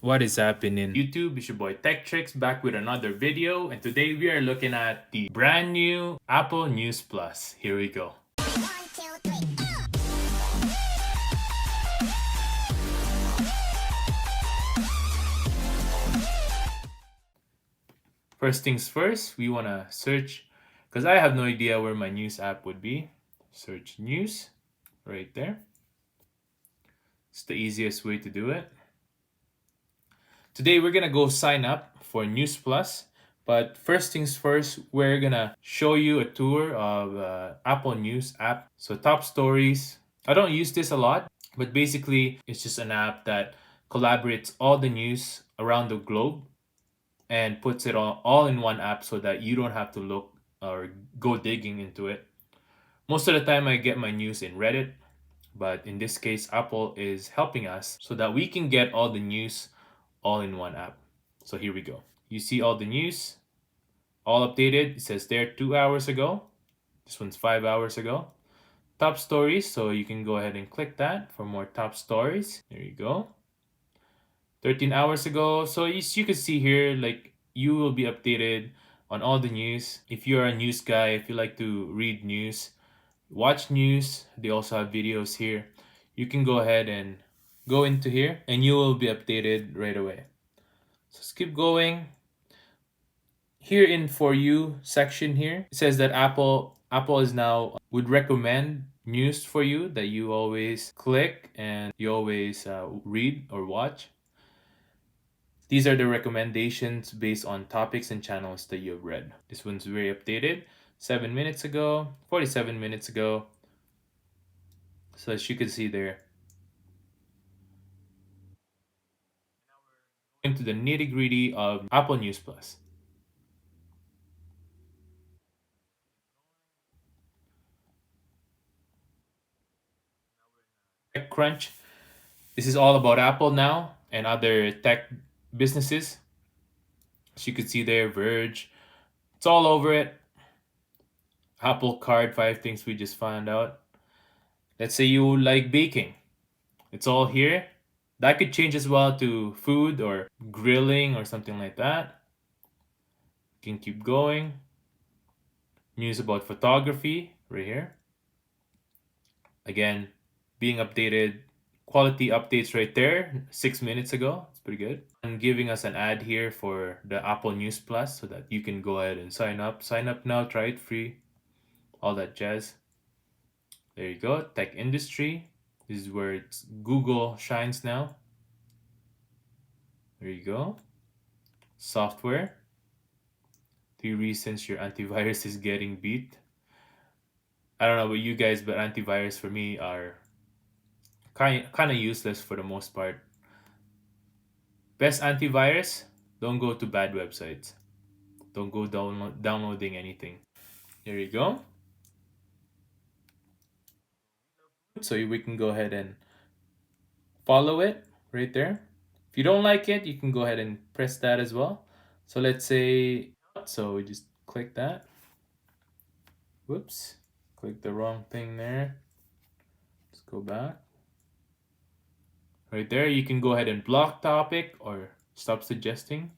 What is happening? YouTube, it's your boy Tech Tricks back with another video, and today we are looking at the brand new Apple News Plus. Here we go. First things first, we want to search, because I have no idea where my news app would be. Search news right there. It's the easiest way to do it. Today we're gonna go sign up for News Plus, but first things first, we're gonna show you a tour of Apple News app. So top stories. I don't use this a lot, but basically it's just an app that collaborates all the news around the globe and puts it all in one app so that you don't have to look or go digging into it. Most of the time I get my news in Reddit, but in this case, Apple is helping us so that we can get all the news all in one app. So here we go. You see all the news, all updated. It says there 2 hours ago. This one's 5 hours ago. Top stories, so you can go ahead and click that for more top stories. There you go. 13 hours ago. So you can see here, like, you will be updated on all the news. If you're a news guy, if you like to read news, watch news, they also have videos here. You can go ahead and go into here and you will be updated right away. So let's keep going. Here in For You section here, it says that Apple is now would recommend news for you that you always click and you always read or watch. These are the recommendations based on topics and channels that you have read. This one's very updated. 7 minutes ago, 47 minutes ago. So as you can see there, into the nitty gritty of Apple News Plus. TechCrunch. This is all about Apple now and other tech businesses. As you can see there, Verge. It's all over it. Apple Card, 5 things we just found out. Let's say you like baking. It's all here. That could change as well to food or grilling or something like that. You can keep going. News about photography right here. Again, being updated. Quality updates right there 6 minutes ago. It's pretty good. And giving us an ad here for the Apple News Plus so that you can go ahead and sign up. Sign up now, try it free. All that jazz. There you go. Tech industry. This is where it's Google shines now. There you go. Software. 3 reasons your antivirus is getting beat. I don't know about you guys, but antivirus for me are kind of useless for the most part. Best antivirus, don't go to bad websites. Don't go downloading anything. There you go. So we can go ahead and follow it right there. If you don't like it, you can go ahead and press that as well. So let's say, so we just click that. Whoops, click the wrong thing there. Let's go back. Right there, you can go ahead and block topic or stop suggesting.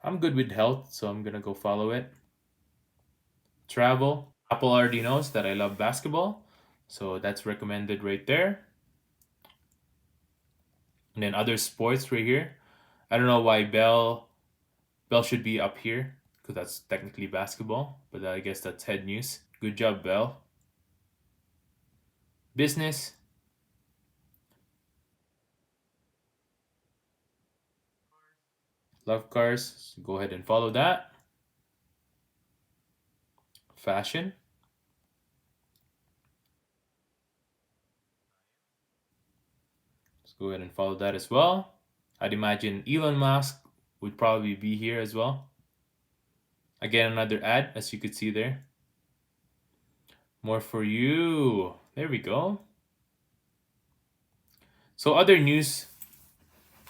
I'm good with health, so I'm gonna go follow it. Travel. Apple already knows that I love basketball, so that's recommended right there. And then other sports right here. I don't know why Bell should be up here because that's technically basketball, but I guess that's head news. Good job, Bell. Business. Love cars. So go ahead and follow that. Fashion. Let's go ahead and follow that as well. I'd imagine Elon Musk would probably be here as well. Again, another ad, as you could see there. More for you. There we go. So other news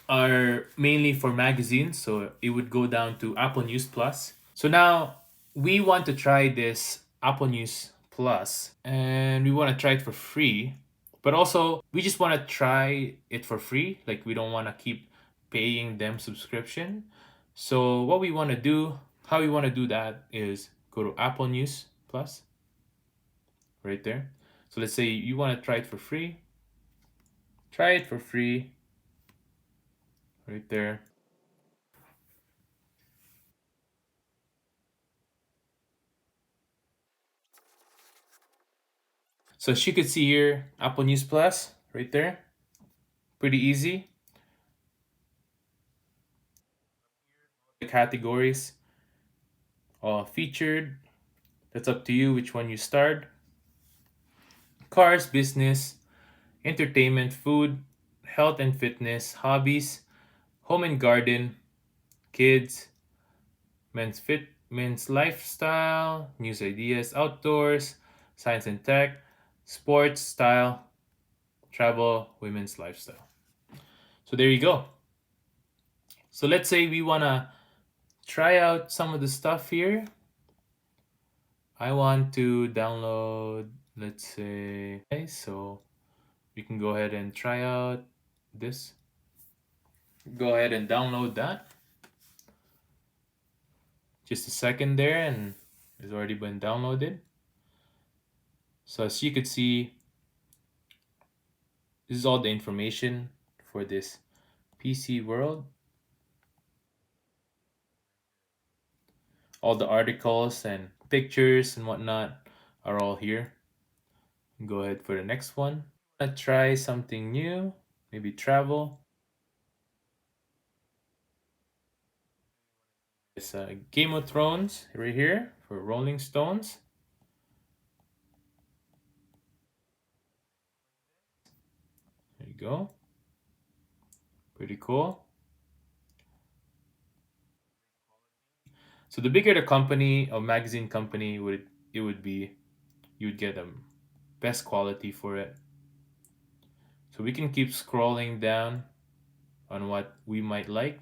are mainly for magazines, so it would go down to Apple News Plus. So now we want to try this Apple News Plus and we want to try it for free, but also we just want to try it for free. Like, we don't want to keep paying them subscription. So what we want to do, how we want to do that is go to Apple News Plus right there. So let's say you want to try it for free. Try it for free right there. So as you could see here, Apple News Plus right there. Pretty easy. The categories all featured. That's up to you which one you start. Cars, business, entertainment, food, health and fitness, hobbies, home and garden, kids, men's lifestyle, news ideas, outdoors, science and tech, sports, style, travel, women's lifestyle. So there you go. So let's say we want to try out some of the stuff here. I want to download, let's say, okay, so we can go ahead and try out this. Go ahead and download that. Just a second there, and it's already been downloaded. So as you could see, this is all the information for this PC world. All the articles and pictures and whatnot are all here. Go ahead for the next one. Let's try something new, maybe travel. It's Game of Thrones right here for Rolling Stones. There you go. Pretty cool. So the bigger the company or magazine company would be, you would get a best quality for it. So we can keep scrolling down on what we might like.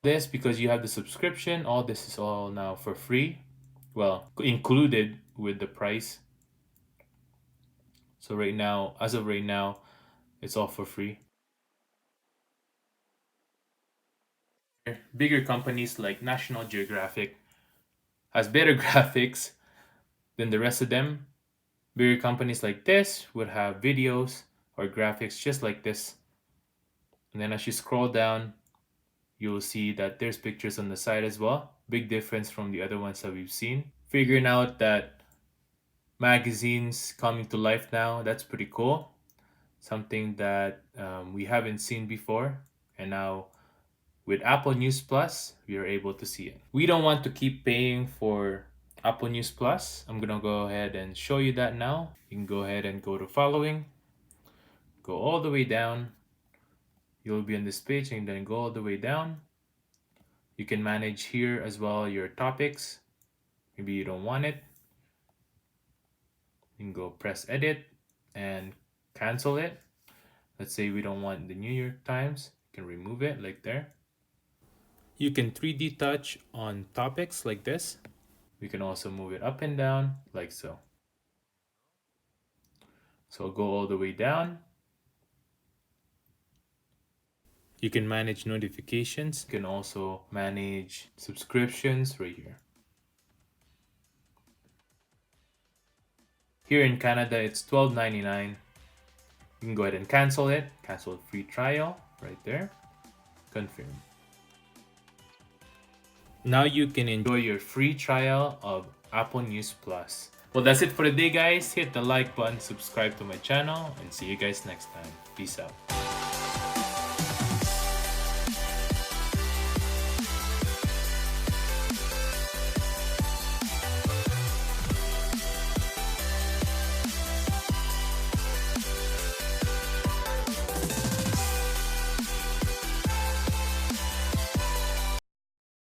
This because you have the subscription, all this is all now for free. Well, included with the price. So right now, as of right now, it's all for free. Bigger companies like National Geographic has better graphics than the rest of them. Bigger companies like this would have videos or graphics just like this. And then as you scroll down, you'll see that there's pictures on the side as well. Big difference from the other ones that we've seen. Figuring out that magazines coming to life now, that's pretty cool. Something that we haven't seen before. And now with Apple News Plus, we are able to see it. We don't want to keep paying for Apple News Plus. I'm gonna go ahead and show you that now. You can go ahead and go to following, go all the way down. You'll be on this page and then go all the way down. You can manage here as well your topics. Maybe you don't want it. You can go press edit and cancel it. Let's say we don't want the New York Times. You can remove it like there. You can 3D touch on topics like this. We can also move it up and down like so. So go all the way down. You can manage notifications. You can also manage subscriptions right here. Here in Canada, it's $12.99. You can go ahead and cancel it. Cancel free trial right there. Confirm. Now you can enjoy your free trial of Apple News Plus. Well, that's it for the day, guys. Hit the like button, subscribe to my channel, and see you guys next time. Peace out.